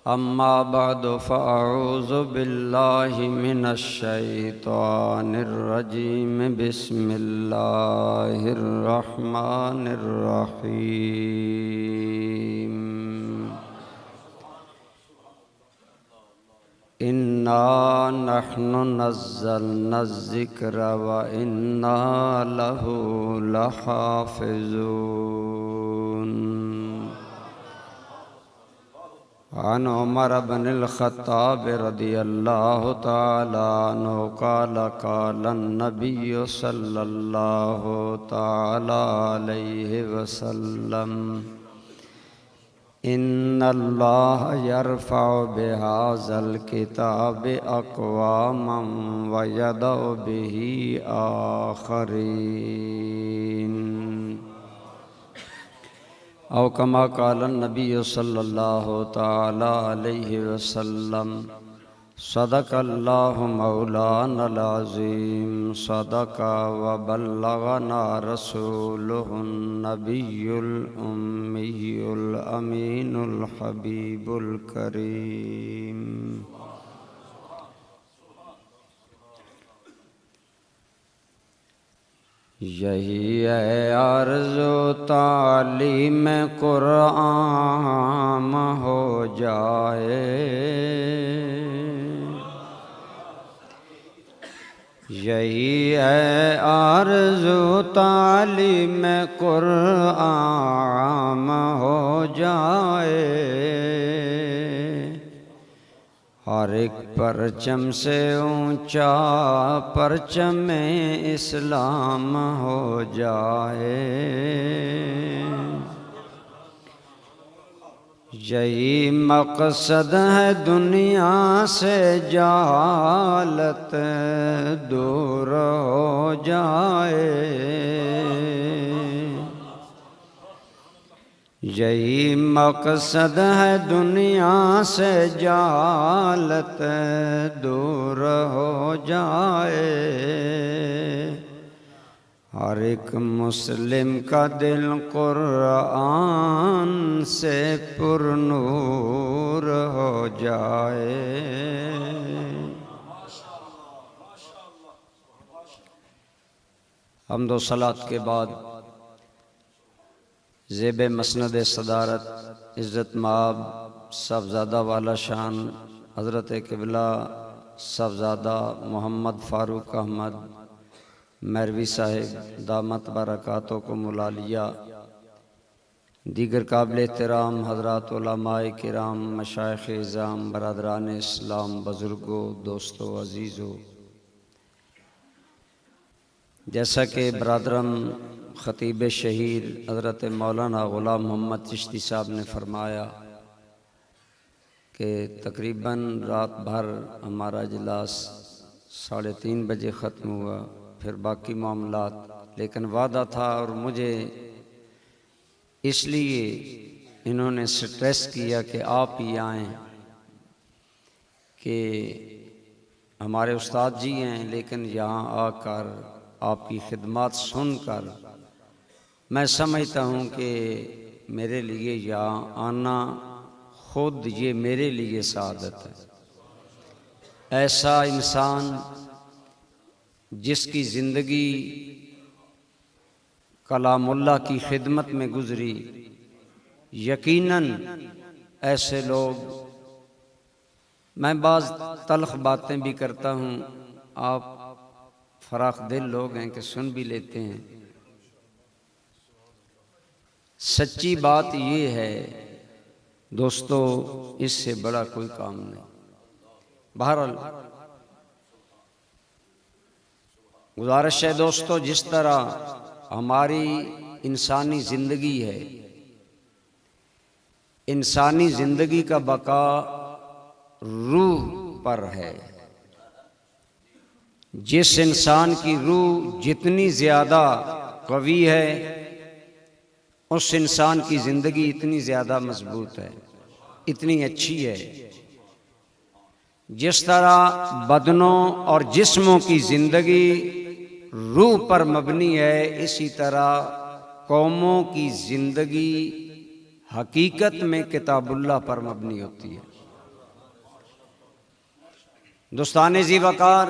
अम्मा बाद फ़अऊज़ु बिल्लाहि मिनश शैतानिर रजीम बिस्मिल्लाहिर रहमानिर रहीम। इन्ना नहनु नज़्ज़लना ज़िक्र व इन्ना लहू लहाफ़िज़ून। अन उमर इब्नुल ख़त्ताब रदियल्लाहु तआला अन्हु क़ाल क़ाल नबिय्यु सल्लल्लाहु तआला अलैहि वसल्लम इन्नल्लाह यरफ़उ बिहाज़ल किताबि अक़वामन व यदउ बिही आख़रीन। औ कमा क़ाल नबिय्यु सल्लल्लाहु तआला अलैहि वसल्लम सदक़ल्लाहु मौलानल अज़ीम सदक़ा व बल्लगना रसूलुहुन नबियुल उम्मियुल अमीनुल हबीबुल करीम। यही है आरज़ो तालीम कुरान हो जाए, यही है आरज़ो तालीम कुरान हो जाए। हर एक परचम से ऊंचा परचम इस्लाम हो जाए। यही मकसद है दुनिया से जहालत दूर हो जाए। यही मकसद है दुनिया से जहालत दूर हो जाए। हर एक मुस्लिम का दिल कुरान से पुरनूर हो जाए। हम्दो सलात के बाद ज़ेब मसनद सदारत इज़्ज़त माब साहबज़ादा वाला शान हज़रत क़िबला साहबज़ादा मोहम्मद फ़ारूक अहमद मरवी साहिब दामत बरकातों को मुलालिया, दीगर काबिल एहतराम हज़रात उलमाए किराम मशाइख़ इज़ाम बरदरान इस्लाम बुज़ुर्गों दोस्तों अज़ीज़ों, जैसा कि बरदरम ख़तीब शहीर हज़रत मौलाना ग़ुलाम मोहम्मद चिश्ती साहब ने फरमाया कि तकरीबन रात भर हमारा इजलास 3:30 बजे ख़त्म हुआ, फिर बाकी मामलात, लेकिन वादा था और मुझे इसलिए इन्होंने स्ट्रेस किया कि आप ही आएँ, कि हमारे उस्ताद जी हैं, लेकिन यहाँ आकर आपकी खिदमत सुनकर मैं समझता हूँ कि मेरे लिए यहाँ आना खुद ये मेरे लिए सादत है। ऐसा इंसान जिसकी ज़िंदगी कलामुल्लाह की खिदमत में गुज़री, यकीनन ऐसे लोग, मैं बाज़ तल्ख़ बातें भी करता हूँ, आप फ़राख़ दिल लोग हैं कि सुन भी लेते हैं। सच्ची बात ये है दोस्तों, इससे बड़ा कोई काम नहीं। बहरहाल गुज़ारिश है दोस्तों, जिस तरह हमारी इंसानी ज़िंदगी है, इंसानी ज़िंदगी का बका रूह पर है। जिस इंसान की रूह जितनी ज़्यादा कवी है, उस इंसान की ज़िंदगी इतनी ज़्यादा मजबूत है, इतनी अच्छी है। जिस तरह बदनों और जिस्मों की ज़िंदगी रूह पर मबनी है, इसी तरह कौमों की ज़िंदगी हकीकत में किताबुल्लाह पर मबनी होती है। दोस्तान ज़ी वक़ार,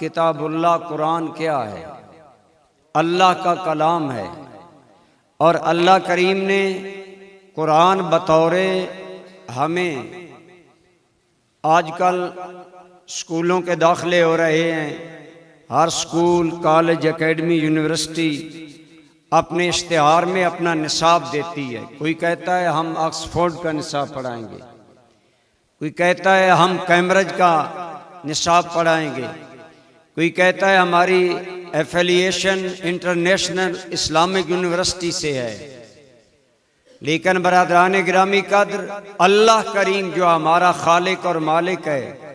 किताबुल्लाह कुरान क्या है? अल्लाह का कलाम है। और अल्लाह करीम ने कुरान बतौरे हमें, आजकल स्कूलों के दाखिले हो रहे हैं, हर स्कूल, कॉलेज, एकेडमी, यूनिवर्सिटी अपने इश्तिहार में अपना निसाब देती है। कोई कहता है हम ऑक्सफोर्ड का निसाब पढ़ाएंगे, कोई कहता है हम कैम्ब्रिज का निसाब पढ़ाएंगे, कोई कहता है हमारी एफिलिएशन इंटरनेशनल इस्लामिक यूनिवर्सिटी से है। लेकिन बरादरान गिरामी कद्र, अल्लाह करीम जो हमारा खालिक और मालिक है,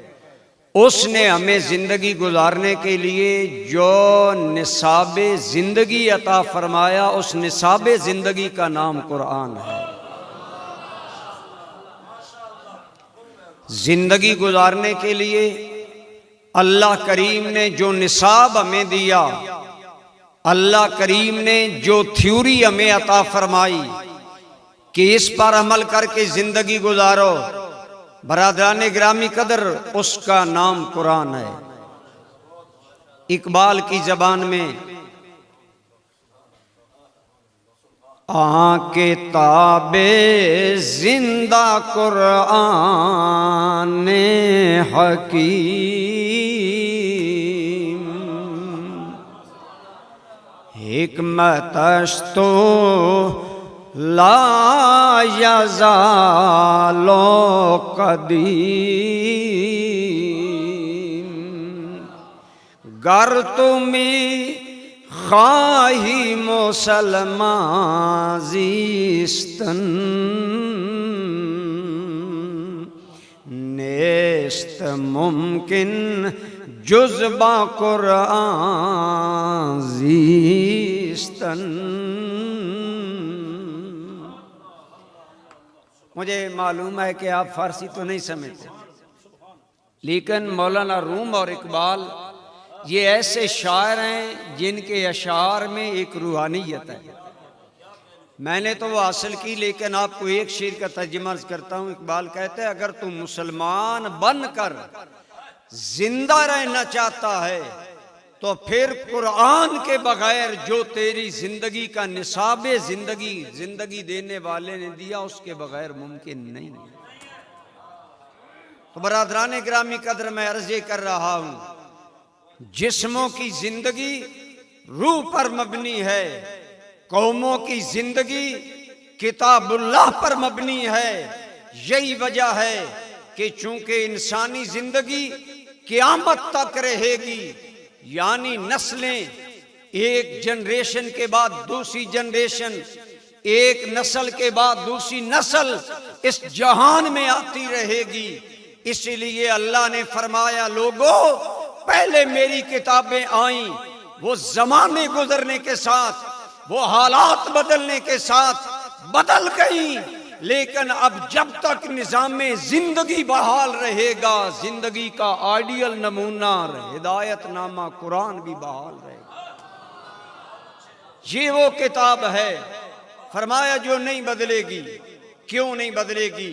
उसने हमें जिंदगी गुजारने के लिए जो निसाबे जिंदगी अता फरमाया, उस निसाबे जिंदगी का नाम कुरान है। जिंदगी गुजारने के लिए अल्लाह करीम ने जो निसाब हमें दिया, अल्लाह करीम ने जो थ्योरी हमें अता फरमाई कि इस पर अमल करके जिंदगी गुजारो, बरादरान गिरामी कदर, उसका नाम कुरान है। इकबाल की जबान में आके ताबे जिंदा कुरान हकीम, हिकमतश तो ला यज़ालो कदीम, गर तुम्हें खाही मुसलमान ज़िस्तन, नेस्त मुमकिन जुज़बा कुरान ज़िस्तन। मुझे मालूम है कि आप फारसी तो नहीं समझते, लेकिन मौलाना रूम और इकबाल ये ऐसे शायर हैं जिनके अशार में एक रूहानियत है। मैंने तो वो हासिल की, लेकिन आपको एक शेर का तर्जुमा करता हूँ। इकबाल कहते हैं, अगर तुम मुसलमान बनकर जिंदा रहना चाहता है तो फिर कुरान के बगैर जो तेरी जिंदगी का निसाबे जिंदगी जिंदगी देने वाले ने दिया, उसके बगैर मुमकिन नहीं। तो बरादरान गिरामी कदर, मैं अर्ज़े कर रहा हूं, जिस्मों की जिंदगी रूह पर मबनी है, कौमों की जिंदगी किताबुल्लाह पर मबनी है। यही वजह है कि चूंकि इंसानी जिंदगी क़यामत तक रहेगी, यानी नस्लें एक जनरेशन के बाद दूसरी जनरेशन, एक नस्ल के बाद दूसरी नस्ल इस जहान में आती रहेगी। इसलिए अल्लाह ने फरमाया, लोगों पहले मेरी किताबें आईं, वो जमाने गुजरने के साथ, वो हालात बदलने के साथ बदल गई, लेकिन अब जब तक निज़ाम जिंदगी बहाल रहेगा, जिंदगी का आइडियल नमूना हिदायतनामा कुरान भी बहाल रहेगा। ये वो किताब है, फरमाया, जो नहीं बदलेगी। क्यों नहीं बदलेगी?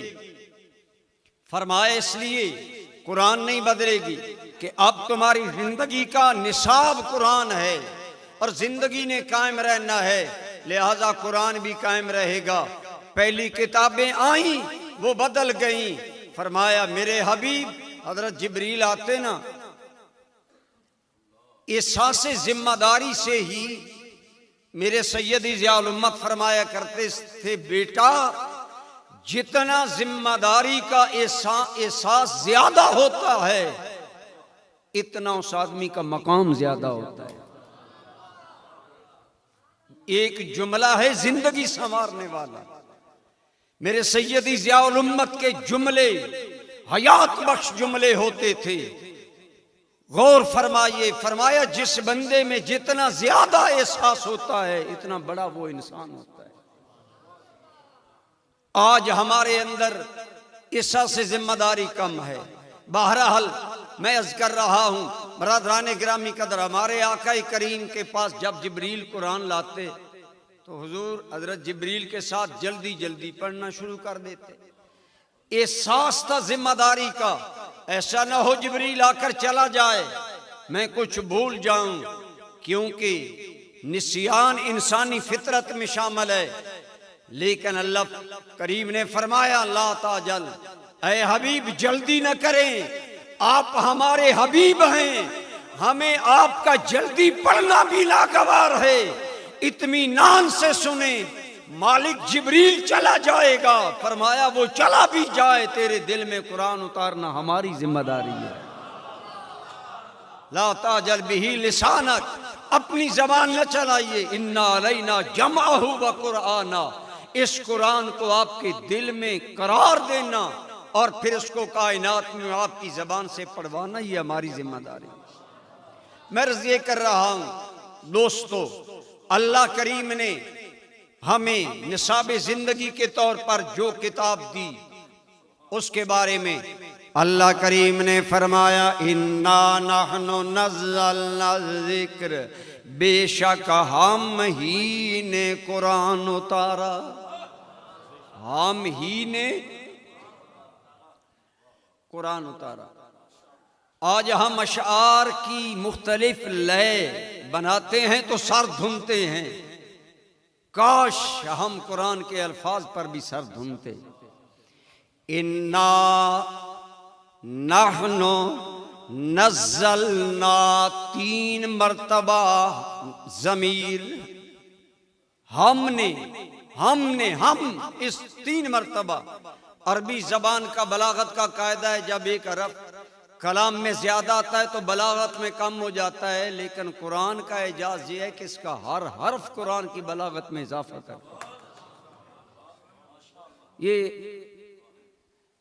फरमाया इसलिए कुरान नहीं बदलेगी कि अब तुम्हारी जिंदगी का निसाब कुरान है और जिंदगी ने कायम रहना है, लिहाजा कुरान भी कायम रहेगा। पहली किताबें आई, वो बदल गईं। फरमाया, मेरे हबीब हजरत जिब्रील आते ना, एहसास जिम्मेदारी से ही मेरे सैयदी ज़ियाउल उम्मत फरमाया करते थे, बेटा जितना जिम्मेदारी का एहसास ज्यादा होता है, इतना उस आदमी का मकाम ज्यादा होता है। एक जुमला है जिंदगी संवारने वाला। मेरे सैयदी ज़ियाउल उम्मत के जुमले हयात बख्श जुमले होते थे। गौर फरमाइए, फरमाया जिस बंदे में जितना ज्यादा एहसास होता है, इतना बड़ा वो इंसान होता है। आज हमारे अंदर एहसास से जिम्मेदारी कम है। बहरहाल मैं अर्ज कर रहा हूं, बरादरान गिरामी कदर, हमारे आका करीम के पास जब जिब्रील कुरान लाते तो हुजूर हजरत जिब्रील के साथ जल्दी जल्दी पढ़ना शुरू कर देते। एहसास था जिम्मेदारी का, ऐसा ना हो जिब्रील आकर चला जाए मैं कुछ भूल जाऊं, क्योंकि निस्यान इंसानी फितरत में शामिल है। लेकिन अल्लाह करीम ने फरमाया ला ताजल, ऐ हबीब जल्दी न करें, आप हमारे हबीब हैं, हमें आपका जल्दी पढ़ना भी नागवार है। इत्मीनान से सुने, मालिक जिब्रील चला जाएगा। फरमाया वो चला भी जाए, तेरे दिल में कुरान उतारना हमारी जिम्मेदारी है। ला ताजल बिही लिसानक, अपनी जबान न चलाइए। इन्ना अलैना जमाहु व कुराना, इस कुरान को आपके दिल में करार देना और फिर उसको कायनात में आपकी जबान से पढ़वाना, ही हमारी जिम्मेदारी। मैं अर्ज़ ये कर रहा हूं दोस्तों, अल्लाह करीम ने हमें निसाब जिंदगी के तौर पर जो किताब दी उसके बारे में अल्लाह करीम ने फरमाया इन्ना नहनु नज़्ज़लना ज़िक्र, बेशक हम ही ने कुरान उतारा, हम ही ने कुरान उतारा। आज हम अशआर की मुख्तलिफ लय बनाते हैं तो सर धुनते हैं, काश हम कुरान के अल्फाज पर भी सर धुनते। इन्ना नहनु नज़्ज़लना, 3 मर्तबा ज़मीर हमने, हम इस 3 मर्तबा। अरबी जबान का बलागत का कायदा है, जब एक हरफ कलाम में ज्यादा आता है तो बलागत में कम हो जाता है, लेकिन कुरान का एजाज ये है कि इसका हर हर्फ कुरान की बलागत में इजाफा करता है। ये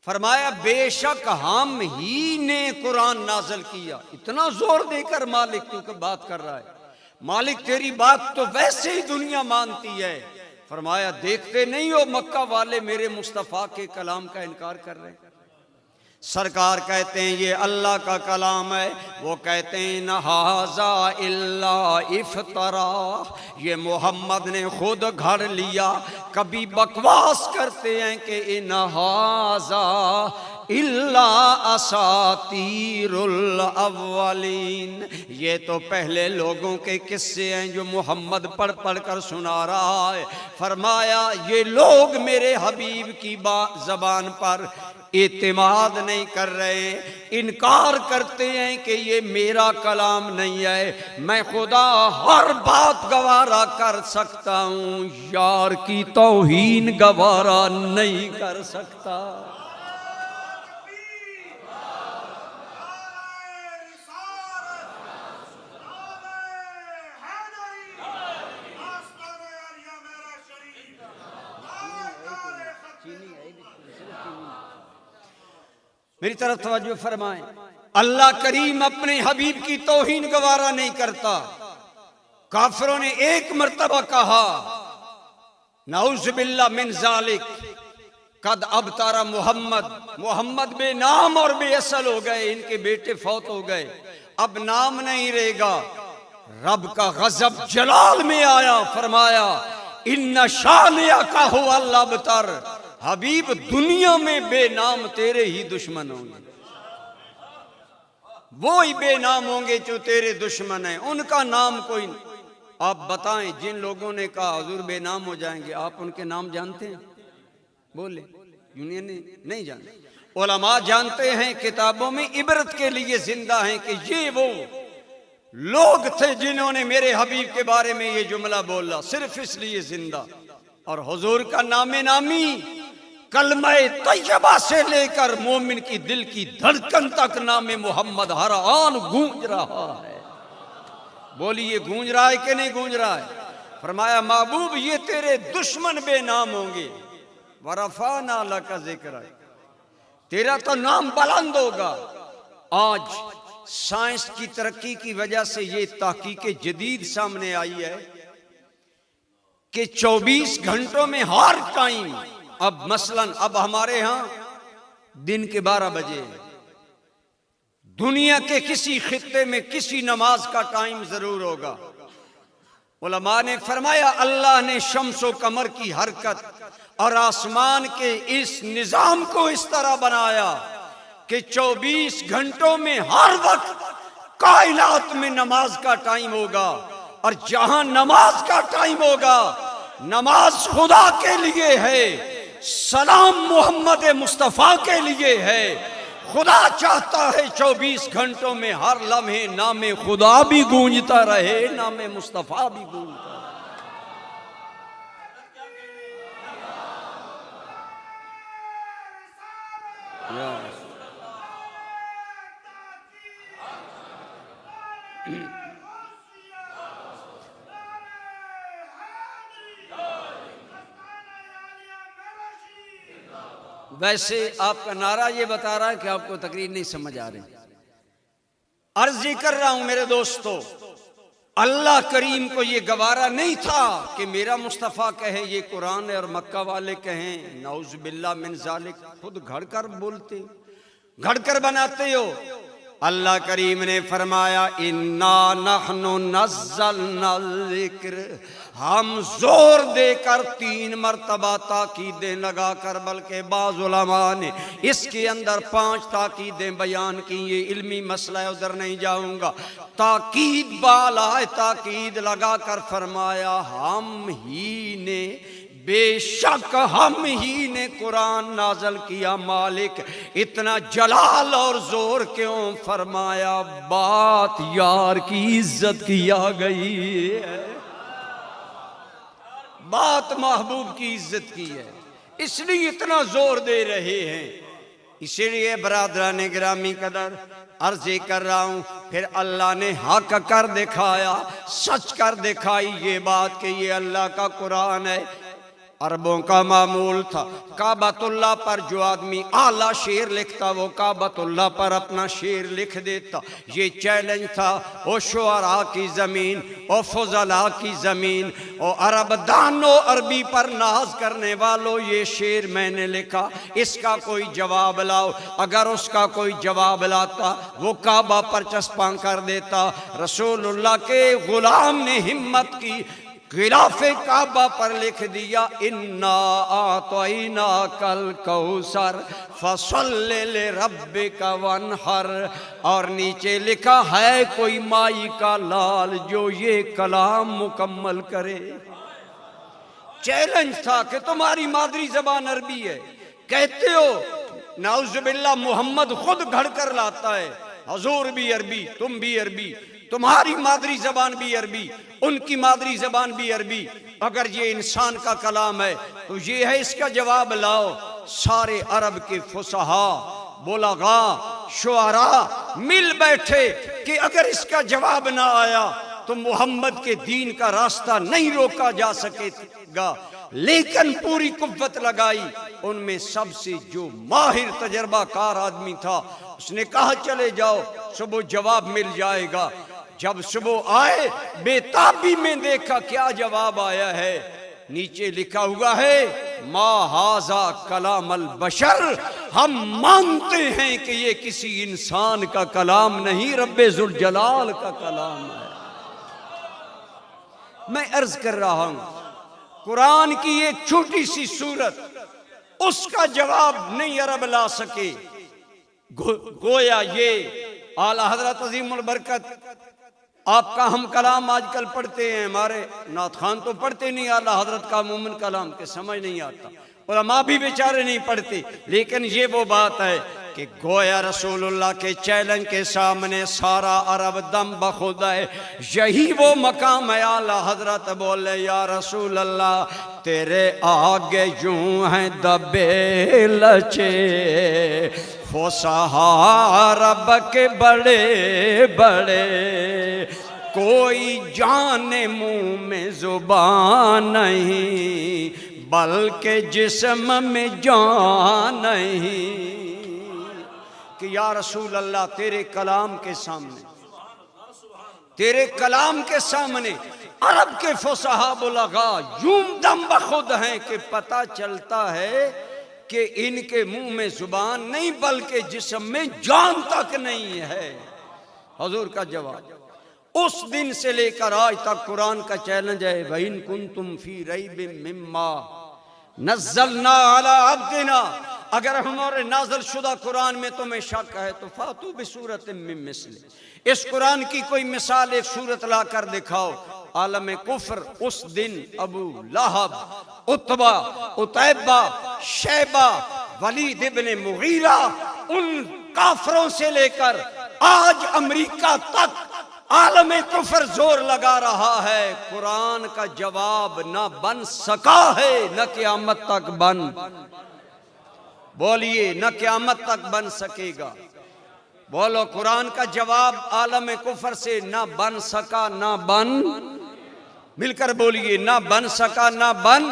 फरमाया बेशक हम ही ने कुरान नाज़िल किया। इतना जोर देकर मालिक क्योंकि बात कर रहा है, मालिक तेरी बात तो वैसे ही दुनिया मानती है। फरमाया देखते नहीं हो मक्का वाले मेरे मुस्तफ़ा के कलाम का इनकार कर रहे हैं। सरकार कहते हैं ये अल्लाह का कलाम है, वो कहते हैं न हाज़ा इल्ला इफ्तरा, ये मोहम्मद ने खुद घर लिया। कभी बकवास करते हैं कि इन हाज़ा इल्ला असातीरुल अव्वलीन, ये तो पहले लोगों के किस्से हैं जो मोहम्मद पढ़ पढ़ कर सुना रहा है। फरमाया ये लोग मेरे हबीब की ज़बान पर एतमाद नहीं कर रहे, इनकार करते हैं कि ये मेरा कलाम नहीं है। मैं खुदा हर बात गवारा कर सकता हूँ, यार की तौहीन गवारा नहीं कर सकता। मेरी तरफ तवज्जो फरमाएं, अल्लाह करीम अपने हबीब की तौहीन गवारा नहीं करता। काफिरों ने 1 मर्तबा कहा नऊज़ बिल्लाह मिन ज़ालिक, कद अबतारा मोहम्मद बेनाम और बेअसल हो गए, इनके बेटे फौत हो गए, अब नाम नहीं रहेगा। रब का गजब जलाल में आया, फरमाया इन्ना शानिअका हुवल अबतर, हबीब दुनिया में बेनाम तेरे ही दुश्मन होंगे, वो ही बेनाम होंगे जो तेरे दुश्मन हैं, उनका नाम कोई। आप बताएं जिन लोगों ने कहा हुजूर बेनाम हो जाएंगे, आप उनके नाम जानते हैं? बोले यूनियन नहीं जानते, उलमा जानते हैं, किताबों में इबरत के लिए जिंदा हैं कि ये वो लोग थे जिन्होंने मेरे हबीब के बारे में ये जुमला बोला, सिर्फ इसलिए जिंदा। और हुजूर का नामे नामी कलमे तैयबा से लेकर मोमिन की दिल की धड़कन तक नामे मोहम्मद हर आन गूंज रहा है। बोलिए गूंज रहा है कि नहीं गूंज रहा है? फरमाया महबूब ये तेरे दुश्मन बेनाम होंगे, वरफाना लका जिक्रा, तेरा तो नाम बुलंद होगा। आज साइंस की तरक्की की वजह से ये तहकीक जदीद सामने आई है कि 24 घंटों में हर टाइम, अब मसलन अब हमारे यहां दिन के 12 बजे, दुनिया के किसी खित्ते में किसी नमाज का टाइम जरूर होगा। उलमा ने फरमाया अल्लाह ने शम्सो कमर की हरकत और आसमान के इस निजाम को इस तरह बनाया कि 24 घंटों में हर वक्त कायनात में नमाज का टाइम होगा, और जहां नमाज का टाइम होगा नमाज खुदा के लिए है, सलाम मोहम्मद मुस्तफ़ा के लिए है। खुदा चाहता है 24 घंटों में हर लम्हे नामे खुदा भी गूंजता रहे, नामे मुस्तफ़ा भी गूंजता रहे। वैसे आपका नारा ये बता रहा है कि आपको तकरीर नहीं समझ आ रही। अर्ज कर रहा हूं मेरे दोस्तों, अल्लाह करीम को ये गवारा नहीं था कि मेरा मुस्तफ़ा कहे ये कुरान है और मक्का वाले कहें नऊज़ बिल्लाह मिन ज़ालिक। खुद घड़कर बोलते, घड़कर बनाते हो। अल्लाह करीम ने फरमाया इन्ना नहनु नज़्ज़लना ज़िक्र, हम जोर देकर 3 मरतबा ताकीदें लगाकर, बल्कि बाज़ उलमा ने इसके अंदर 5 ताकीदें बयान की। ये इल्मी मसला है, उधर नहीं जाऊंगा। ताकीद बाला ताकीद लगाकर फरमाया हम ही ने, बेशक हम ही ने कुरान नाजल किया। मालिक इतना जलाल और जोर क्यों फरमाया? बात यार की इज्जत की आ गई है, बात महबूब की इज्जत की है, इसलिए इतना जोर दे रहे हैं। इसीलिए बरादरान गिरामी कदर अर्ज़ कर रहा हूं, फिर अल्लाह ने हक कर दिखाया, सच कर दिखाई ये बात कि ये अल्लाह का कुरान है। अरबों का मामूल था काबतुल्लाह पर जो आदमी आला शेर लिखता वो काबतुल्लाह पर अपना शेर लिख देता। ये चैलेंज था ओ शुअरा की ज़मीन, ओ फुज़ला की ज़मीन, ओ अरब दानो अरबी पर नाज करने वालों, ये शेर मैंने लिखा, इसका कोई जवाब लाओ। अगर उसका कोई जवाब लाता वो काबा पर चस्पा कर देता। रसूलुल्लाह के गुलाम ने हिम्मत की, गिलाफे काबा पर लिख दिया इन्ना आतैना कल कौसर फसल्ले ले रब्बिका वनहर, और नीचे लिखा है कोई माई का लाल जो ये कलाम मुकम्मल करे। चैलेंज था कि तुम्हारी मादरी जबान अरबी है, कहते हो नाउज़ुबिल्लाह मोहम्मद खुद घड़ कर लाता है, हजूर भी अरबी, तुम भी अरबी, तुम्हारी मादरी जबान भी अरबी, उनकी मादरी जबान भी अरबी। अगर ये इंसान का कलाम है तो ये है, इसका जवाब लाओ। सारे अरब के फुसहा, बुलगा, शुअरा मिल बैठे कि अगर इसका जवाब ना आया तो मोहम्मद के दीन का रास्ता नहीं रोका जा सकेगा। लेकिन पूरी कुव्वत लगाई। उनमें सबसे जो माहिर तजर्बाकार आदमी था उसने कहा चले जाओ, सुबह जवाब मिल जाएगा। जब सुबह आए बेताबी में देखा क्या जवाब आया है, नीचे लिखा हुआ है मा हाजा कलाम अल बशर, हम मानते हैं कि ये किसी इंसान का कलाम नहीं, रब्बे जुल जलाल का कलाम है। मैं अर्ज कर रहा हूं कुरान की एक छोटी सी सूरत, उसका जवाब नहीं अरब ला सके। गोया ये आला हजरत अजीमुल बरकत आपका हम कलाम आजकल पढ़ते हैं, हमारे नात खान तो पढ़ते नहीं आला हजरत का मोमिन कलाम के, समझ नहीं आता, उलमा भी बेचारे नहीं पढ़ते। लेकिन ये वो बात है कि गोया रसूलुल्लाह के चैलेंज के सामने सारा अरब दम बखुद है। यही वो मकाम है आला हजरत बोले या रसूल अल्लाह तेरे आगे यूं हैं दबे लचे फुसहा अरब के बड़े बड़े, कोई जाने मुंह में जुबान नहीं बल्कि जिस्म में जान नहीं। कि या रसूल अल्लाह तेरे कलाम के सामने, तेरे कलाम के सामने अरब के फुसहा बुलगा यूं दम बखुद हैं कि पता चलता है कि इनके मुंह में जुबान नहीं बल्कि जिस्म में जान तक नहीं है। हुजूर का जवाब, उस दिन से लेकर आज तक कुरान का चैलेंज है, वइन कुंतुम फी रैबिम मिम्मा नज़्ज़लना अला अब्दिना, अगर हमारे नाज़िल शुदा कुरान में तुम्हें शक है तो फातू बिसूरत मिन मिस्ली, इस कुरान की कोई मिसाल एक सूरत ला कर दिखाओ। आलम कुफ्र उस दिन अबू लहब, उतबा, उतैबा, शैबा, वलीद इब्न मुगीरा, उन काफरों से लेकर आज अमेरिका तक आलम कुफर जोर लगा रहा है, कुरान का जवाब न बन सका है, न क़यामत तक बन, बोलिए न क़यामत तक बन सकेगा। बोलो कुरान का जवाब आलम कुफर से न बन सका, न बन, मिलकर बोलिए न बन सका, न बन।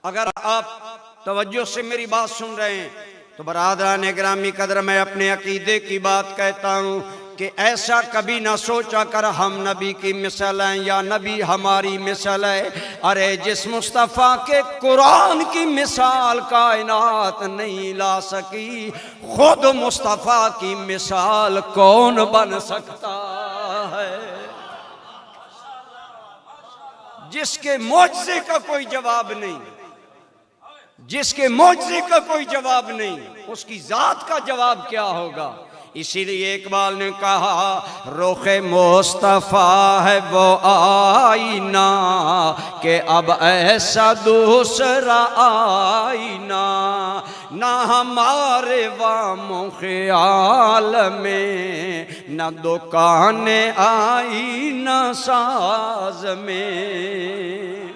अगर आप तवज्जो से मेरी बात सुन रहे हैं तो बरादरान गिरामी कदर, मैं अपने अकीदे की बात कहता हूँ कि ऐसा कभी ना सोचा कर हम नबी की मिसाल हैं या नबी हमारी मिसाल है। अरे जिस मुस्तफ़ा के कुरान की मिसाल कायनात नहीं ला सकी, खुद मुस्तफ़ा की मिसाल कौन बन सकता है? जिसके मौजज़े का कोई जवाब नहीं, जिसके मौजज़े का कोई जवाब नहीं, उसकी जात का जवाब क्या होगा? इसीलिए इकबाल ने कहा रुखे मुस्तफ़ा है वो आईना कि अब ऐसा दूसरा आईना ना हमारे वामो ख्याल में, न दुकाने आई न साज में।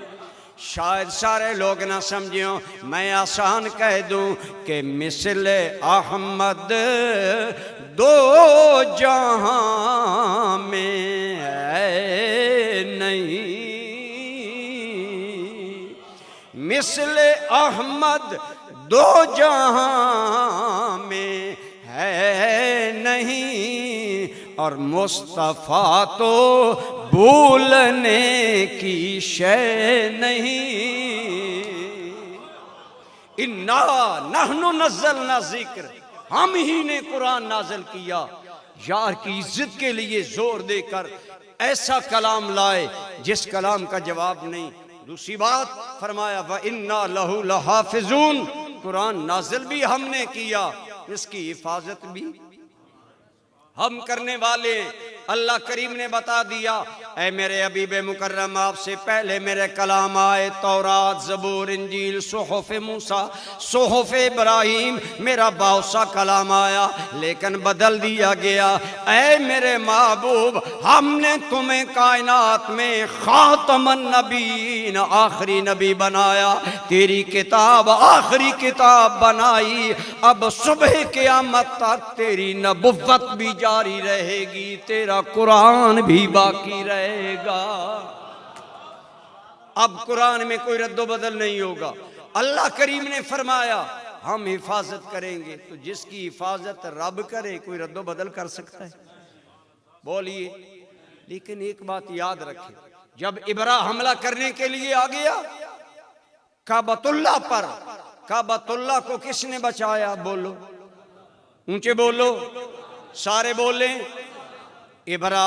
शायद सारे लोग ना समझियो, मैं आसान कह दूं कि मिसले अहमद दो जहां में है नहीं, मिसले अहमद दो जहां में है नहीं, और मुस्तफ़ा तो भूलने की शय नहीं। इन्ना नहनु नज़्ज़लना ज़िक्र, हम ही ने कुरान नाज़िल किया। यार की इज्जत के लिए जोर देकर ऐसा कलाम लाए जिस कलाम का जवाब नहीं। दूसरी बात फरमाया व इन्ना लहू लहाफ़िज़ून, कुरान नाज़िल भी हमने किया, इसकी हिफाजत भी हम करने वाले। अल्लाह करीम ने बता दिया, ऐ मेरे हबीब मुकर्रम आपसे पहले मेरे कलाम आए, तौरात, ज़बूर, इंजील, सुहुफ़ मूसा, सुहुफ़ इब्राहीम, मेरा बाउसा कलाम आया लेकिन बदल दिया गया। ऐ मेरे महबूब, हमने तुम्हें कायनात में ख़ातमन नबीन, आखिरी नबी बनाया, तेरी किताब आखिरी किताब बनाई। अब सुबह क़यामत तक तेरी नबुव्वत भी जारी रहेगी, तेरा कुरान भी बाकी रहेगा। अब कुरान में कोई रद्दो बदल नहीं होगा। अल्लाह करीम ने फरमाया हम हिफाजत करेंगे, तो जिसकी हिफाजत रब करे कोई रद्दो बदल कर सकता है? बोलिए। लेकिन एक बात याद रखें, जब इब्रा हमला करने के लिए आ गया काबतुल्लाह पर, काबतुल्लाह को किसने बचाया? बोलो, ऊंचे बोलो, सारे बोले। इब्रा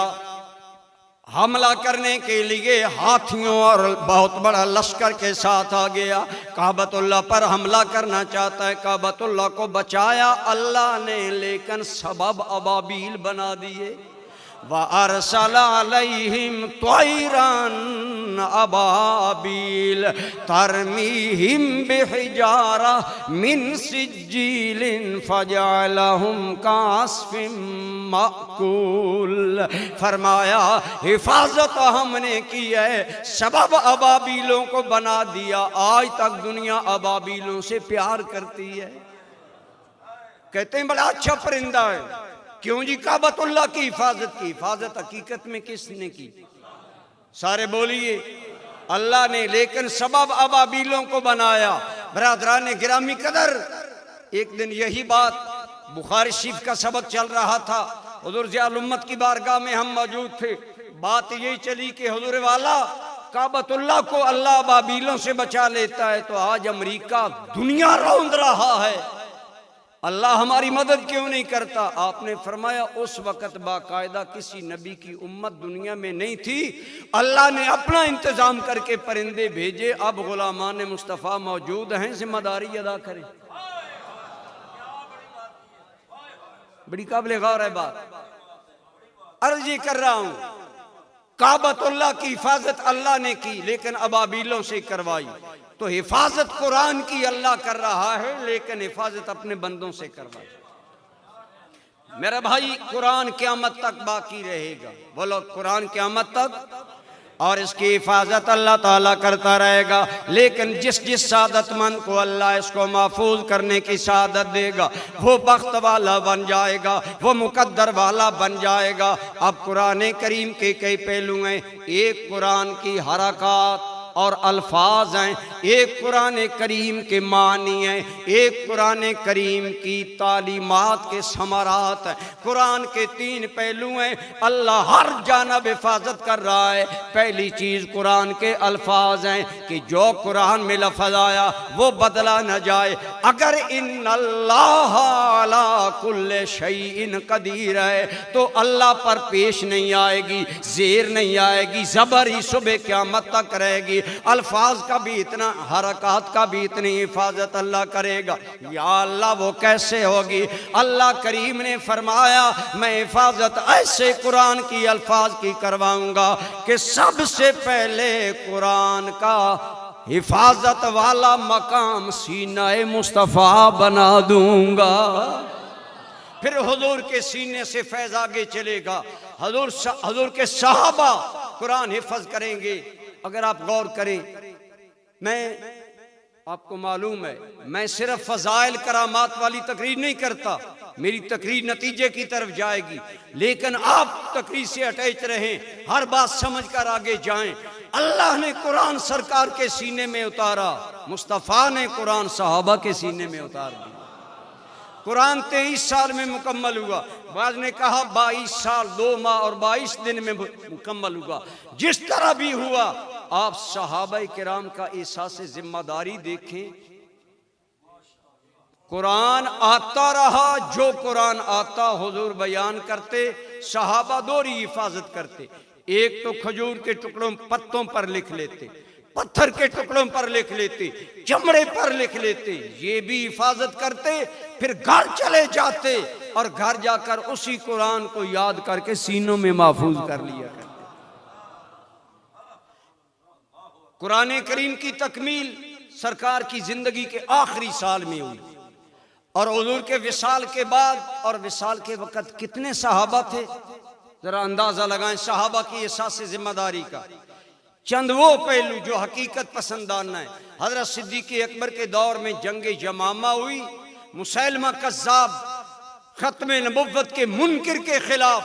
हमला करने के लिए हाथियों और बहुत बड़ा लश्कर के साथ आ गया, काबतुल्लाह पर हमला करना चाहता है। काबतुल्लाह को बचाया अल्लाह ने, लेकिन सबब अबाबील बना दिए। व अरसला अलैहिम तैरन अबाबील तरमीहिम बिहिजारा मिन सिज्जीलिन फजअलहुम कास्फिम माकूल। फरमाया हिफाजत हमने की है, सबब अबाबीलों को बना दिया। आज तक दुनिया अबाबीलों से प्यार करती है, कहते हैं बड़ा अच्छा परिंदा है। क्यों जी? काबतुल्लाह की हिफाजत की। हिफाजत हकीकत में किसने की? सारे बोलिए, अल्लाह ने। लेकिन सबब अबाबीलों को बनाया। बरादरान गिरामी कदर, एक दिन यही बात बुखारी शरीफ का सबक चल रहा था, हुजूर ज़ियाउल उम्मत की बारगाह में हम मौजूद थे। बात यही चली कि हुजूर वाला काबतुल्लाह को अल्लाह अबाबीलों से बचा लेता है, तो आज अमेरिका दुनिया रौंद रहा है अल्लाह हमारी मदद क्यों नहीं करता? आपने फरमाया उस वक़्त बाकायदा किसी नबी की उम्मत दुनिया में नहीं थी, अल्लाह ने अपना इंतजाम करके परिंदे भेजे। अब गुलामान मुस्तफ़ा मौजूद हैं, जिम्मेदारी अदा करें। बड़ी काबिल गौर है बात। अर्ज ये कर रहा हूं, काबतुल्लाह की हिफाजत अल्लाह ने की लेकिन अबाबीलों से करवाई, तो हिफाजत कुरान की अल्लाह कर रहा है लेकिन हिफाजत अपने बंदों से करवाई। मेरा भाई, कुरान क़यामत तक बाकी रहेगा। बोलो, कुरान क़यामत तक, और इसकी हिफाजत अल्लाह ताला करता रहेगा। लेकिन जिस जिस सादतमंद को अल्लाह इसको महफूज करने की सादत देगा, वो बख्त वाला बन जाएगा, वो मुकद्दर वाला बन जाएगा। अब कुरान करीम के कई पहलू हैं। एक कुरान की हरकत और अल्फाज हैं, एक कुरान करीम के मानी हैं, एक कुरान करीम की तालीमात के समारात हैं। कुरान के तीन पहलू हैं, अल्लाह हर जानब हिफाजत कर रहा है। पहली चीज़ कुरान के अल्फाज हैं कि जो कुरान में लफ्ज़ आया वो बदला न जाए। अगर इन्नल्लाह अला कुल्ले शैइन कदीर है तो अल्लाह पर पेश नहीं आएगी, ज़ेर नहीं आएगी, ज़बर ही सुबह क़यामत तक रहेगी। अल्फाज का भी इतना, हरकत का भी इतनी हिफाजत अल्लाह करेगा। या अल्लाह, वो कैसे होगी? अल्लाह करीम ने फरमाया, मैं हिफाजत ऐसे कुरान की अल्फाज की करवाऊंगा कि सबसे पहले कुरान का हिफाजत वाला मकाम सीनाए मुस्तफ़ा बना दूंगा। फिर हुजूर के सीने से फैज़ आगे चलेगा। हुजूर के सहाबा कुरान हिफज करेंगे। अगर आप गौर करें, मैं आपको मालूम है, मैं सिर्फ फजाइल करामात वाली तकरीर नहीं करता, मेरी तकरीर नतीजे की तरफ जाएगी, लेकिन आप तकरीर से अटैच रहें, हर बात समझ कर आगे जाएं। अल्लाह ने कुरान सरकार के सीने में उतारा, मुस्तफ़ा ने कुरान सहाबा के सीने में उतार दिया। कुरान 23 साल में मुकम्मल हुआ, बाज़ ने कहा 22 साल 2 माह और 22 दिन में मुकम्मल हुआ। जिस तरह भी हुआ, आप सहाबा किराम का एहसास जिम्मेदारी देखें। कुरान आता रहा, जो कुरान आता हुजूर बयान करते, सहाबा दोहरी हिफाजत करते। एक तो खजूर के टुकड़ों पत्तों पर लिख लेते, पत्थर के टुकड़ों पर लिख लेते, चमड़े पर लिख लेते, ये भी हिफाजत करते। फिर घर चले जाते और घर जाकर उसी कुरान को याद करके सीनों में महफूज कर लिया करते। कुरान करीम की तकमील सरकार की जिंदगी के आखिरी साल में हुई, और हुजूर के विसाल के बाद और विसाल के वक़्त कितने सहाबा थे, जरा अंदाजा लगाएं सहाबा की एहसास जिम्मेदारी का। चंद वो पहलू जो हकीकत पसंदाना है। हज़रत सिद्दीक़ अकबर के दौर में जंग यमामा हुई, मुसैलमा कज़्ज़ाब ख़त्म नबुव्वत के मुनकिर के खिलाफ,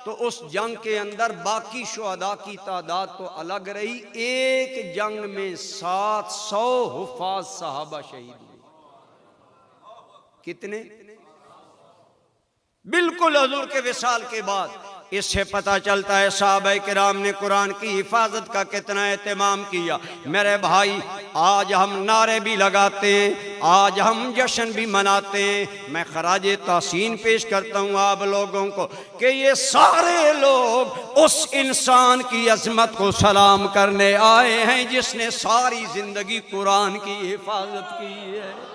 तो उस जंग के अंदर बाकी शुहदा की तादाद तो अलग रही, एक जंग में 700 हुफ़ाज़ सहाबा शहीद हुए। कितने? बिल्कुल हुजूर के विसाल के बाद। इससे पता चलता है सहाबा किराम ने कुरान की हिफाजत का कितना एहतमाम किया। मेरे भाई, आज हम नारे भी लगाते हैं, आज हम जश्न भी मनाते हैं। मैं खराजे तहसीन पेश करता हूँ आप लोगों को कि ये सारे लोग उस इंसान की अजमत को सलाम करने आए हैं जिसने सारी जिंदगी कुरान की हिफाजत की है।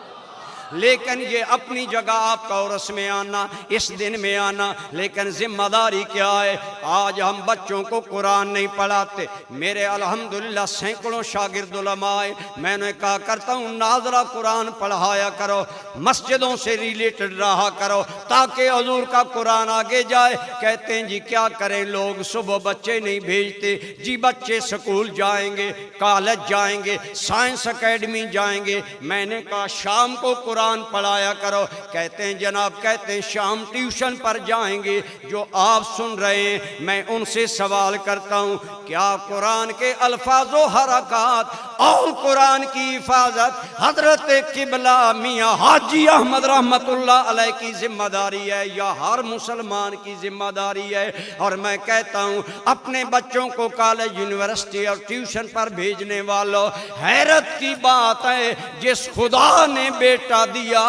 लेकिन ये अपनी जगह आपका उर्स में आना, इस दिन में आना, लेकिन जिम्मेदारी क्या है? आज हम बच्चों को कुरान नहीं पढ़ाते। मेरे अल्हम्दुलिल्लाह सैकड़ों शागिर्द उलमा आए, मैंने कहा करता हूँ नाज़रा कुरान पढ़ाया करो, मस्जिदों से रिलेटेड रहा करो ताकि हुजूर का कुरान आगे जाए। कहते हैं जी क्या करें, लोग सुबह बच्चे नहीं भेजते जी, बच्चे स्कूल जाएंगे, कॉलेज जाएंगे, साइंस अकेडमी जाएंगे। मैंने कहा शाम को कुरान पढ़ाया करो। कहते हैं जनाब, कहते हैं शाम ट्यूशन पर जाएंगे। जो आप सुन रहे हैं, मैं उनसे सवाल करता हूँ, क्या कुरान के अल्फाजो हरकत और कुरान की हिफाजत हजरत किबला मियाँ हाजी अहमद रहमतुल्लाह अलैह की जिम्मेदारी है या हर मुसलमान की जिम्मेदारी है? और मैं कहता हूँ अपने बच्चों को कॉलेज, यूनिवर्सिटी और ट्यूशन पर भेजने वालों, हैरत की बात है जिस खुदा ने बेटा दिया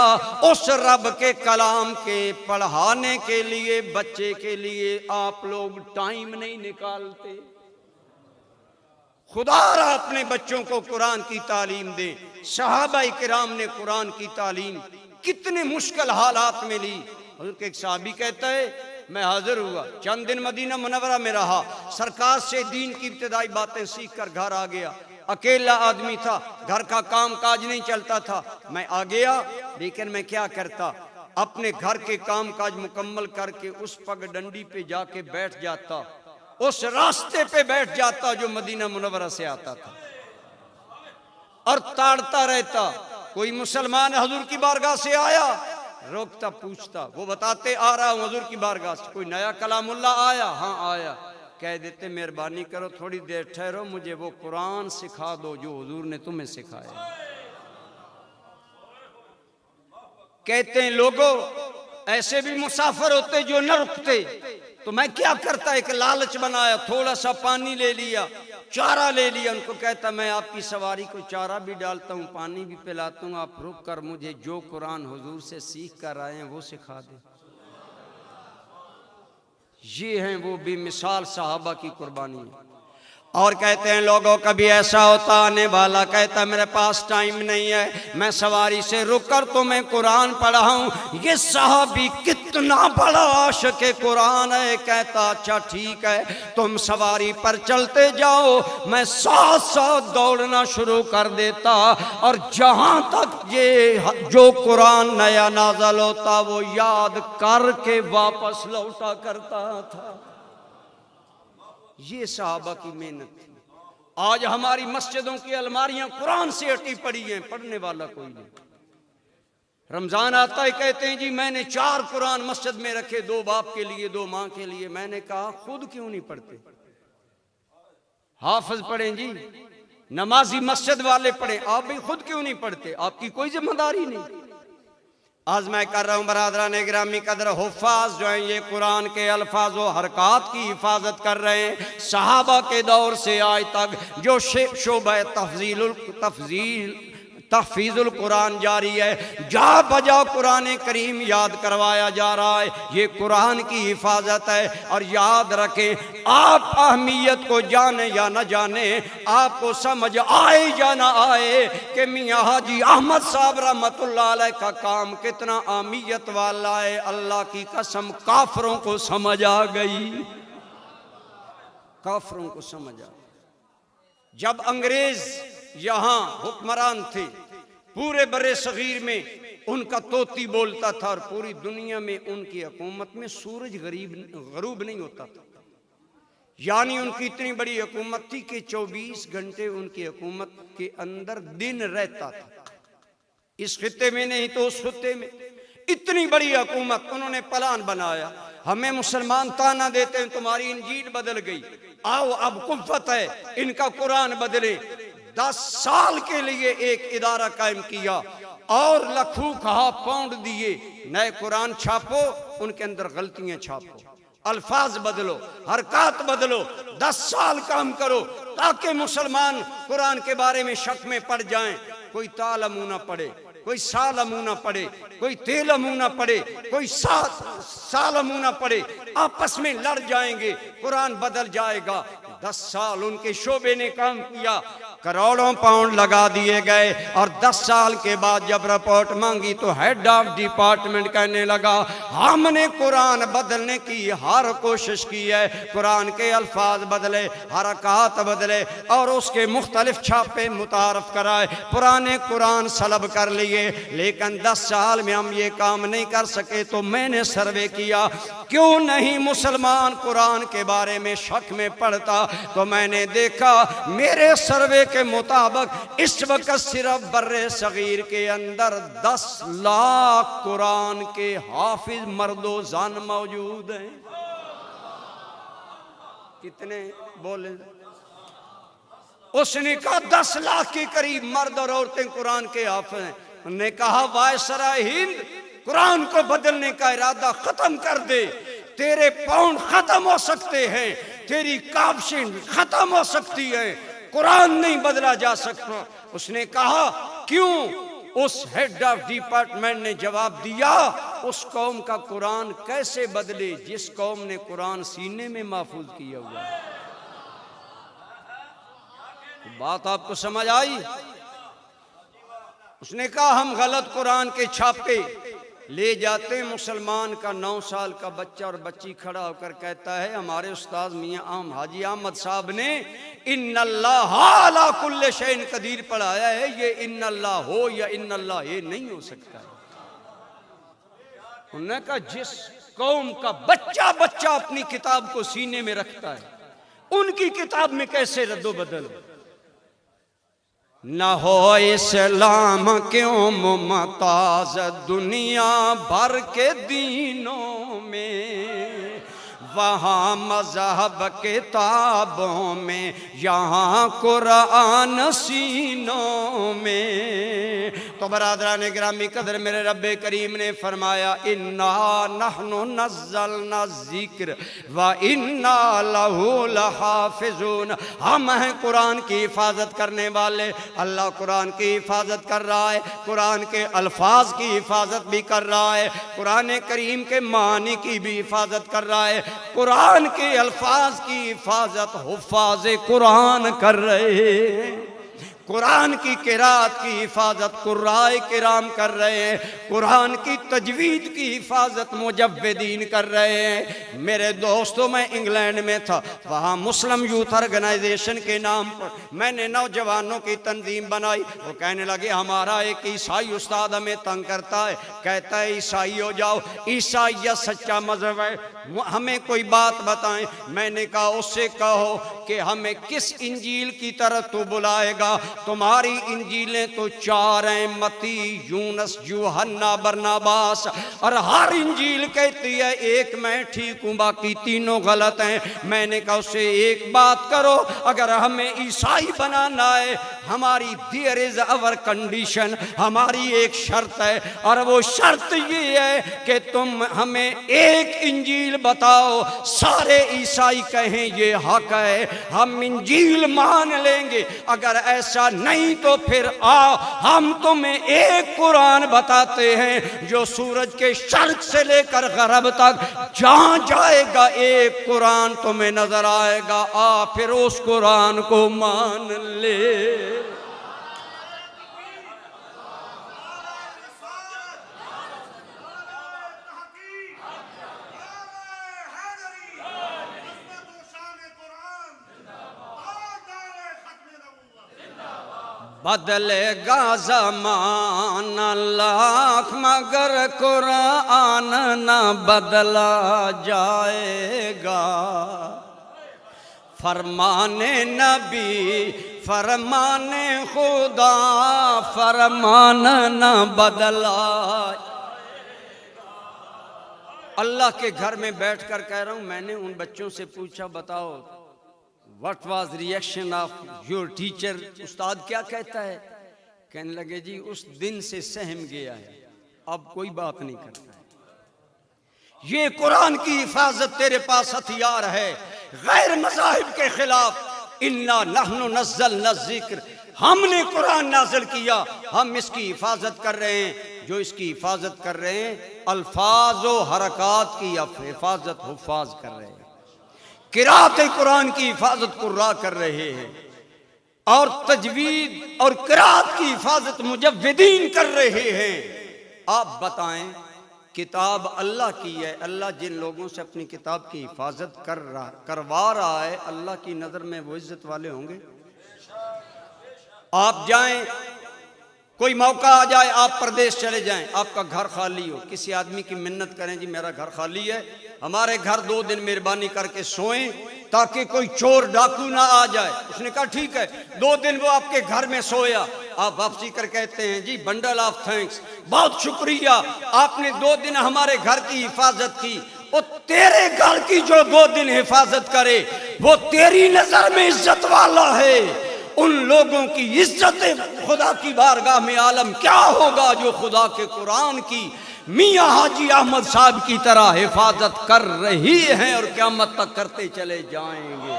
उस रब के कलाम के पढ़ाने के लिए बच्चे के लिए आप लोग टाइम नहीं निकालते। खुदा अपने बच्चों को कुरान की तालीम दे। सहाबा किराम ने कुरान की तालीम कितने मुश्किल हालात में ली। हुजूर के एक साहबी कहता है मैं हाजिर हुआ, चंद दिन मदीना मुनव्वरा में रहा, सरकार से दीन की इब्तिदाई बातें सीख कर घर आ गया। अकेला आदमी था, घर का काम काज नहीं चलता था। मैं आ गया, लेकिन मैं क्या करता, अपने घर के काम काज मुकम्मल करके उस पगडंडी पे जाके बैठ जाता, उस रास्ते पे बैठ जाता जो मदीना मुनव्वरा से आता था, और ताड़ता रहता। कोई मुसलमान हुजूर की बारगाह से आया, रोकता पूछता, वो बताते आ रहा हूं हुजूर की बारगाह से। कोई नया कलामुल्ला आया, हाँ आया, कह देते मेहरबानी करो थोड़ी देर ठहरो, मुझे वो कुरान सिखा दो जो हुजूर ने तुम्हें सिखाया। कहते हैं लोगों ऐसे भी मुसाफिर होते जो न रुकते, तो मैं क्या करता, एक लालच बनाया, थोड़ा सा पानी ले लिया, चारा ले लिया। उनको कहता मैं आपकी सवारी को चारा भी डालता हूँ, पानी भी पिलाता हूँ, आप रुक कर मुझे जो कुरान हुजूर से सीख कर आए हैं वो सिखा दे। ये हैं वो बेमिसाल सहाबा की कुर्बानी। और कहते हैं लोगों कभी ऐसा होता आने वाला कहता मेरे पास टाइम नहीं है, मैं सवारी से रुक कर तुम्हें कुरान पढ़ाऊं। ये साहबी कितना बड़ा आशिक कुरान है। कहता अच्छा ठीक है, तुम सवारी पर चलते जाओ, मैं साथ साथ दौड़ना शुरू कर देता, और जहां तक ये जो कुरान नया नाज़िल होता वो याद करके वापस लौटा करता था। ये सहाबा की मेहनत थी। आज हमारी मस्जिदों की अलमारियां कुरान से अटी पड़ी हैं, पढ़ने वाला कोई नहीं। रमजान आता है, कहते हैं जी मैंने 4 कुरान मस्जिद में रखे, 2 बाप के लिए 2 माँ के लिए। मैंने कहा खुद क्यों नहीं पढ़ते? हाफिज पढ़ें जी, नमाजी मस्जिद वाले पढ़ें, आप भी खुद क्यों नहीं पढ़ते? आपकी कोई जिम्मेदारी नहीं। आज मैं कर रहा हूँ बरादरान गिरामी कदर, हुफ़ाज़ जो हैं ये कुरान के अल्फाज व हरकात की हिफाजत कर रहे हैं। सहाबा के दौर से आज तक जो शोबा तहफ़ीज़ुल कुरान जारी है, जा बजा कुरान करीम याद करवाया जा रहा है, ये कुरान की हिफाजत है। और याद रखें, आप अहमियत को जाने या न जाने, आपको समझ आए या ना आए कि मियाँ हाजी अहमद साहब रहमतुल्लाह अलैह का काम कितना अहमियत वाला है, अल्लाह की कसम काफरों को समझ आ गई, काफरों को समझ आ गई। जब अंग्रेज यहाँ हुक्मरान थे, पूरे बरे सगीर में उनका तोती बोलता था, और पूरी दुनिया में उनकी हुकूमत में सूरज गरूब नहीं होता था। यानी उनकी इतनी बड़ी हुकूमत थी कि 24 घंटे उनकी हुकूमत के अंदर दिन रहता था। इस खित्ते में नहीं तो उस खित्ते में इतनी बड़ी हुकूमत। उन्होंने प्लान बनाया, हमें मुसलमान ताना देते हैं तुम्हारी इंजील बदल गई, आओ अब कुव्वत है इनका कुरान बदले। 10 साल के लिए एक इदारा कायम किया और लाखों कहा पाउंड दिए, नए कुरान छापो, उनके अंदर गलतियां छापो, अल्फाज बदलो, हरकत बदलो, 10 साल काम करो ताकि मुसलमान कुरान के बारे में शक में पड़ जाएं। कोई तालमू ना पढ़े, कोई सालमू ना पढ़े, कोई तेलमू ना पढ़े, कोई सालमू ना पढ़े, आपस में लड़ जाएंगे, कुरान बदल जाएगा। 10 साल उनके शोबे ने काम किया, करोड़ों पाउंड लगा दिए गए। और 10 साल के बाद जब रिपोर्ट मांगी तो हेड ऑफ डिपार्टमेंट कहने लगा हमने कुरान बदलने की हर कोशिश की है, कुरान के अल्फाज बदले, हरकत बदले, और उसके मुख्तलिफ छापे मुतारफ कराए, पुराने कुरान सलब कर लिए, लेकिन 10 साल में हम ये काम नहीं कर सके। तो मैंने सर्वे किया क्यों नहीं मुसलमान कुरान के बारे में शक में पड़ता, तो मैंने देखा मेरे सर्वे के मुताबिक इस वक्त सिर्फ बर्रे सगीर के अंदर 10 लाख कुरान के हाफिज मर्दो जान मौजूद हैं। कितने बोले? उसने कहा 10 लाख के करीब मर्द और औरतें कुरान के हाफिज हैं। उन्होंने कहा वायसरा हिंद, कुरान को बदलने का इरादा खत्म कर दे, तेरे पाउंड खत्म हो सकते हैं, तेरी काबशें खत्म हो सकती है, कुरान नहीं बदला जा सकता। उसने कहा क्यों? उस हेड ऑफ डिपार्टमेंट ने जवाब दिया, उस कौम का कुरान कैसे बदले जिस कौम ने कुरान सीने में महफूज किया हुआ है। बात आपको समझ आई? उसने कहा हम गलत कुरान के छापे ले जाते हैं। मुसलमान का 9 साल का बच्चा और बच्ची खड़ा होकर कहता है हमारे उस्ताद मियां हाजी अहमद साहब ने इन्नल्लाह अला कुल्ले शैइन कदीर पढ़ाया है, ये इन्नल्लाह हो या इन्नल्लाह ये नहीं हो सकता। उन्होंने कहा जिस कौम का बच्चा बच्चा अपनी किताब को सीने में रखता है उनकी किताब में कैसे रद्दो बदल हो? न हो इस्लाम क्यों मुमताज दुनिया भर के दीनों में, वहाँ मज़हब किताबों में यहाँ कुरान सीनों में। तो बरादरान गिरामी कदर मेरे रब्बे करीम ने फरमाया इन्ना नहनु नज़्ज़लना ज़िक्र व इन्ना लहू लहाफ़िज़ून, हम हैं कुरान की हिफाजत करने वाले। अल्लाह कुरान की हिफाजत कर रहा है, कुरान के अल्फाज की हिफाजत भी कर रहा है, कुरान करीम के मानी की भी हिफाजत कर रहा है, कुरान के अल्फाज की हिफाजत हुफ़ाज़े कुरान कर रहे हैं, कुरान की किरात की हिफाजत कुर्राए किराम कर रहे हैं, कुरान की तजवीद की हिफाजत मुजव्विदीन कर रहे हैं। मेरे दोस्तों मैं इंग्लैंड में था, वहाँ मुस्लिम यूथ ऑर्गेनाइजेशन के नाम पर मैंने नौजवानों की तंजीम बनाई। वो कहने लगे हमारा एक ईसाई उस्ताद हमें तंग करता है, कहता है ईसाई हो जाओ, ईसाइयत सच्चा मजहब है, हमें कोई बात बताएं। मैंने कहा उससे कहो कि हमें किस इंजील की तरफ तू बुलाएगा, तुम्हारी इंजीलें तो 4 हैं, मती यूनस यूहन्ना बरनाबास, और हर इंजील कहती है एक मैं ठीक हूँ बाकी तीनों गलत हैं। मैंने कहा उससे एक बात करो, अगर हमें ईसाई बनाना है हमारी देयर इज अवर कंडीशन, हमारी एक शर्त है और वो शर्त ये है कि तुम हमें एक इंजील बताओ, सारे ईसाई कहें ये हक है हम इंजील मान लेंगे, अगर ऐसा नहीं तो फिर आओ हम तुम्हें एक कुरान बताते हैं जो सूरज के शर्क से लेकर गरब तक जहां जाएगा एक कुरान तुम्हें नजर आएगा, आ फिर उस कुरान को मान ले। बदलेगा ज़माना लाख मगर कुरान न बदला जाएगा, फरमाने नबी फरमाने खुदा फरमान न बदला। अल्लाह के घर में बैठकर कह रहा हूँ, मैंने उन बच्चों से पूछा बताओ what was reaction of your teacher, उस्ताद क्या कहता है? कहने लगे जी उस दिन से सहम गया है, अब कोई बात नहीं करता है। ये कुरान की हिफाजत तेरे पास हथियार है गैर मज़ाहिब के खिलाफ। इन्ना नहनु नज़्ज़लना ज़िक्र, हमने कुरान नाज़िल किया, हम इसकी हिफाजत कर रहे हैं। जो इसकी हिफाजत कर रहे हैं अल्फाज व हरकात की हिफाजत हुफ़ाज़ कर रहे हैं, किरात कुरान की हिफाजत कुर्रा कर रहे हैं, और तजवीद और किरात की हिफाजत मुजव्विदीन कर रहे हैं। आप बताएं किताब अल्लाह की है, अल्लाह जिन लोगों से अपनी किताब की हिफाजत करवा रहा है, अल्लाह की नज़र में वो इज्जत वाले होंगे? आप जाएं, कोई मौका आ जाए, आप प्रदेश चले जाएं, आपका घर खाली हो, किसी आदमी की मिन्नत करें जी मेरा घर खाली है, हमारे घर 2 दिन मेहरबानी करके सोएं ताकि कोई चोर डाकू ना आ जाए। उसने कहा ठीक है, 2 दिन वो आपके घर में सोया, आप वापसी कर कहते हैं जी बंडल ऑफ थैंक्स, बहुत शुक्रिया आपने 2 दिन हमारे घर की हिफाजत की। वो तेरे घर की जो 2 दिन हिफाजत करे वो तेरी नजर में इज्जत वाला है। उन लोगों की इज्जत खुदा की बारगाह में आलम क्या होगा जो खुदा के कुरान की मियां हाजी अहमद साहब की तरह हिफाजत कर रही हैं और क़यामत तक करते चले जाएंगे।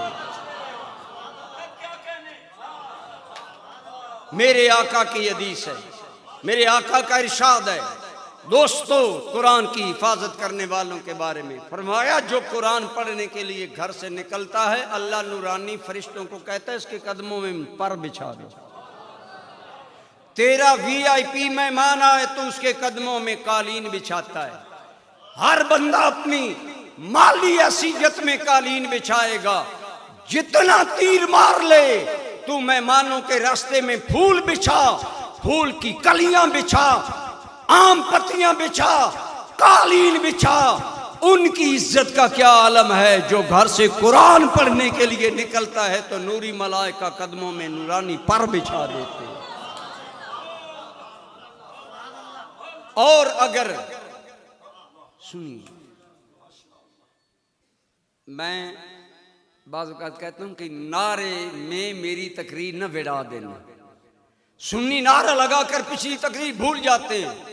मेरे आका की हदीस है, मेरे आका का इरशाद है दोस्तों कुरान की हिफाजत करने वालों के बारे में, फरमाया जो कुरान पढ़ने के लिए घर से निकलता है अल्लाह नूरानी फरिश्तों को कहता है इसके कदमों में पर बिछा दो। तेरा VIP मेहमान आए तो उसके कदमों में कालीन बिछाता है। हर बंदा अपनी माली हैसियत में कालीन बिछाएगा। जितना तीर मार ले तू मेहमानों के रास्ते में फूल बिछा, फूल की कलियां बिछा, आम पत्तियां बिछा, कालीन बिछा। उनकी इज्जत का क्या आलम है जो घर से कुरान पढ़ने के लिए निकलता है तो नूरी मलाइका कदमों में नूरानी पर बिछा देते। और अगर सुनिए, मैं बाज़ औक़ात कहता हूं कि नारे में मेरी तकरीर न बिड़ा देना। सुन्नी नारा लगाकर पिछली तकरीर भूल जाते हैं।